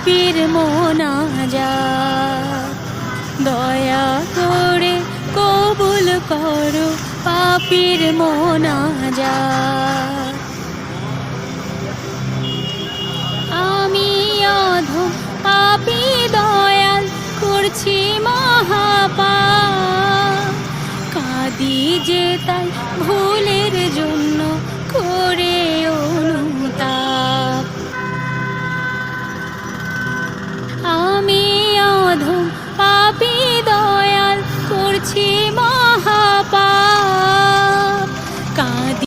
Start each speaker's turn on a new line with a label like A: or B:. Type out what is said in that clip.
A: পাপীর মোনাজাত, দয়া করে কবুল করো পাপীর মোনাজাত। আমি অধম পাপী দয়াল করছি মহাপাপ, কাঁদি যে তাই ভুলের জন্য করে অনুতাপ। আমি অধম পাপী দয়াল করছি